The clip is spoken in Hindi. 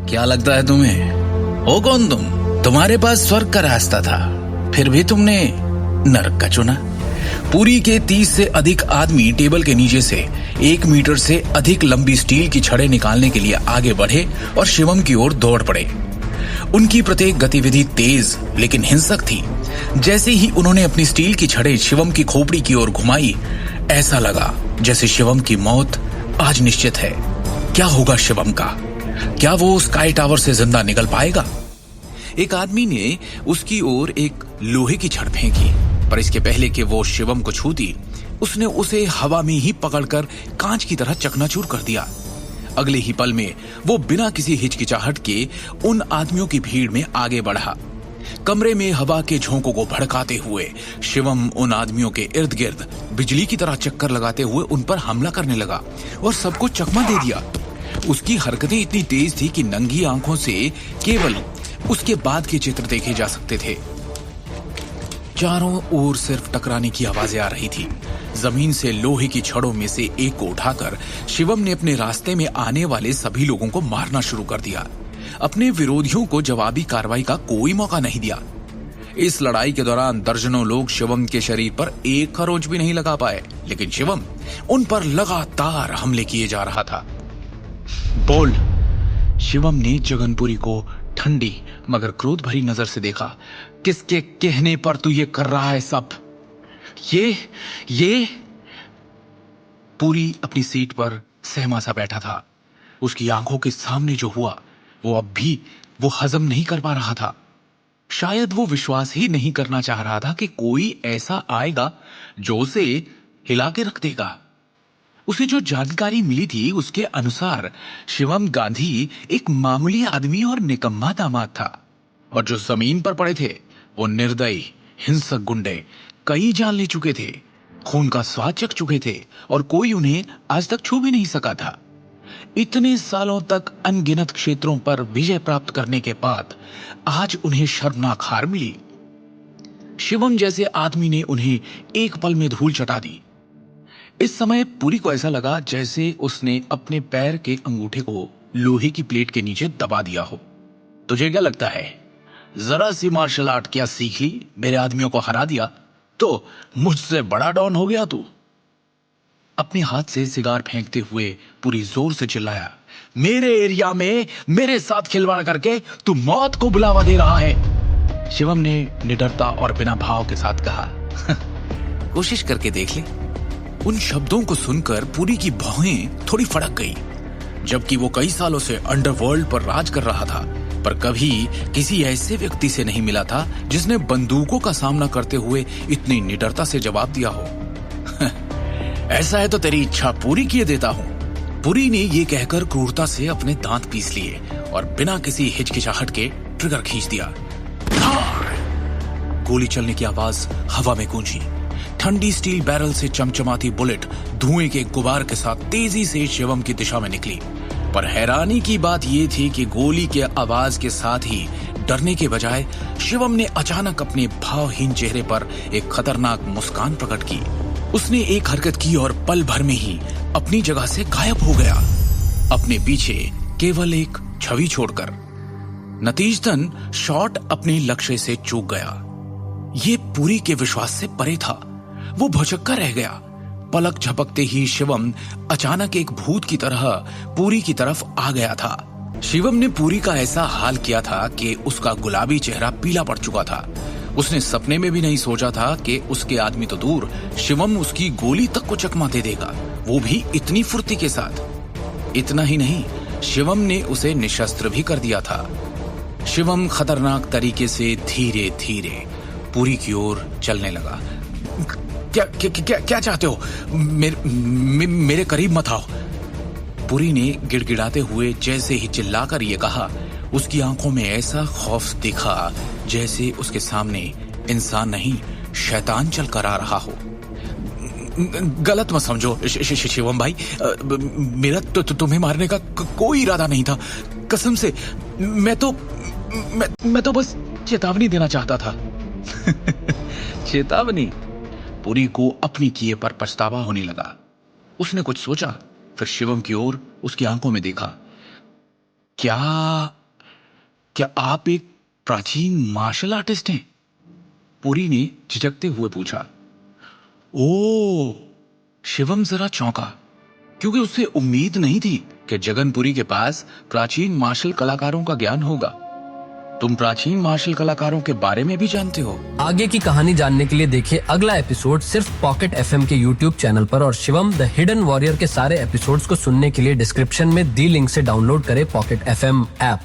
क्या लगता है तुम्हें? हो कौन तुम? तुम्हारे पास स्वर्ग का रास्ता था, फिर भी तुमने नरक का चुना। पुरी के 30 से अधिक आदमी टेबल के नीचे से 1 मीटर से अधिक लंबी स्टील की छड़ें निकालने के लिए आगे बढ़े और शिवम की ओर दौड़ पड़े। उनकी प्रत्येक गतिविधि तेज लेकिन हिंसक थी। जैसे ही उन्होंने अपनी स्टील की छड़ें शिवम की खोपड़ी की ओर घुमाई, ऐसा लगा जैसे शिवम की मौत आज निश्चित है। क्या होगा शिवम का? क्या वो स्काई टावर से जिंदा निकल पाएगा? एक आदमी ने उसकी ओर एक लोहे की छड़ फेंकी, पर इसके पहले कि वो शिवम को छूती, उसने उसे हवा में ही पकड़कर कांच की तरह चकनाचूर कर दिया। अगले ही पल में वो बिना किसी हिचकिचाहट के उन आदमियों की भीड़ में आगे बढ़ा। कमरे में हवा के झोंकों को भड़काते हुए शिवम उन आदमियों के इर्द गिर्द बिजली की तरह चक्कर लगाते हुए उन पर हमला करने लगा और सबको चकमा दे दिया। उसकी हरकतें इतनी तेज थी कि नंगी आंखों से केवल उसके बाद के चित्र देखे जा सकते थे। चारों ओर सिर्फ टकराने की आवाजें आ रही थी। जमीन से लोहे की छड़ों में से एक को उठाकर शिवम ने अपने रास्ते में आने वाले सभी लोगों को मारना शुरू कर दिया। अपने विरोधियों को जवाबी कार्रवाई का कोई मौका नहीं दिया। इस लड़ाई के दौरान दर्जनों लोग शिवम के शरीर पर एक खरोंच भी नहीं लगा पाए, लेकिन शिवम उन पर लगातार हमले किए जा रहा था। बोल! शिवम ने जगनपुरी को ठंडी मगर क्रोध भरी नजर से देखा। किसके कहने पर तू ये कर रहा है सब? ये पूरी अपनी सीट पर सहमा सा बैठा था। उसकी आंखों के सामने जो हुआ वो अब भी वो हजम नहीं कर पा रहा था। शायद वो विश्वास ही नहीं करना चाह रहा था कि कोई ऐसा आएगा जो उसे हिला के रख देगा। उसे जो जानकारी मिली थी उसके अनुसार शिवम गांधी एक मामूली आदमी और निकम्मा दामाद था, और जो जमीन पर पड़े थे वो निर्दयी हिंसक गुंडे कई जान ले चुके थे, खून का स्वाद चख चुके थे और कोई उन्हें आज तक छू भी नहीं सका था। इतने सालों तक अनगिनत क्षेत्रों पर विजय प्राप्त करने के बाद आज उन्हें शर्मनाक हार मिली। शिवम जैसे आदमी ने उन्हें एक पल में धूल चटा दी। इस समय पुरी को ऐसा लगा जैसे उसने अपने पैर के अंगूठे को लोहे की प्लेट के नीचे दबा दिया हो। तुझे क्या लगता है, जरा सी मार्शल आर्ट क्या सीख ली, मेरे आदमियों को हरा दिया तो मुझसे बड़ा डॉन हो गया तू? अपने हाथ से सिगार फेंकते हुए पुरी जोर से चिल्लाया, मेरे एरिया में मेरे साथ खिलवाड़ करके तू मौत को बुलावा दे रहा है। शिवम ने निडरता और बिना भाव के साथ कहा, कोशिश करके देख ले। उन शब्दों को सुनकर पुरी की भौहें थोड़ी फड़क गई। जबकि वो कई सालों से अंडरवर्ल्ड पर राज कर रहा था, पर कभी किसी ऐसे व्यक्ति से नहीं मिला था जिसने बंदूकों का सामना करते हुए इतनी निडरता से जवाब दिया हो। ऐसा है तो तेरी इच्छा पूरी किए देता हूं। पुरी ने यह कहकर क्रूरता से अपने दांत पीस लिए और बिना किसी हिचकिचाहट के ट्रिगर खींच दिया। गोली चलने की आवाज हवा में गूंजी। ठंडी स्टील बैरल से चमचमाती बुलेट धुएं के गुबार के साथ तेजी से शिवम की दिशा में निकली। पर हैरानी की बात यह थी कि गोली के आवाज के साथ ही डरने के बजाय शिवम ने अचानक अपने भावहीन चेहरे पर एक खतरनाक मुस्कान प्रकट की। उसने एक हरकत की और पल भर में ही अपनी जगह से गायब हो गया, अपने पीछे केवल एक छवि छोड़कर। नतीजतन शॉट अपने लक्ष्य से चूक गया। ये पुरी के विश्वास से परे था। वो भौचक्का रह गया। पलक झपकते ही शिवम अचानक एक भूत की तरह पुरी की तरफ आ गया था। शिवम ने पुरी का ऐसा हाल किया था कि उसका गुलाबी चेहरा पीला पड़ चुका था। उसने सपने में भी नहीं सोचा था कि उसके आदमी तो दूर, शिवम उसकी गोली तक को चकमा दे देगा, वो भी इतनी फुर्ती के साथ। इतना ही नहीं, शिवम ने उसे निशस्त्र भी कर दिया था। शिवम खतरनाक तरीके से धीरे धीरे पुरी की ओर चलने लगा। क्या चाहते हो? मेरे करीब मत आओ। पुरी ने गिड़गिड़ाते हुए जैसे ही चिल्लाकर ये कहा, उसकी आंखों में ऐसा खौफ दिखा जैसे उसके सामने इंसान नहीं शैतान चल कर आ रहा हो। गलत मत समझो शिवम भाई, मेरा तो तुम्हें मारने का कोई इरादा नहीं था। कसम से मैं तो बस चेतावनी देना चाहता था। चेतावनी? पुरी को अपनी किए पर पछतावा होने लगा। उसने कुछ सोचा, फिर शिवम की ओर उसकी आंखों में देखा। क्या क्या आप एक प्राचीन मार्शल आर्टिस्ट हैं? पुरी ने झिझकते हुए पूछा। ओ, शिवम जरा चौंका, क्योंकि उसे उम्मीद नहीं थी कि जगनपुरी के पास प्राचीन मार्शल कलाकारों का ज्ञान होगा। तुम प्राचीन मार्शल कलाकारों के बारे में भी जानते हो? आगे की कहानी जानने के लिए देखिए अगला एपिसोड सिर्फ पॉकेट एफएम के यूट्यूब चैनल पर, और शिवम द हिडन वॉरियर के सारे एपिसोड्स को सुनने के लिए डिस्क्रिप्शन में दी लिंक से डाउनलोड करें पॉकेट एफएम ऐप।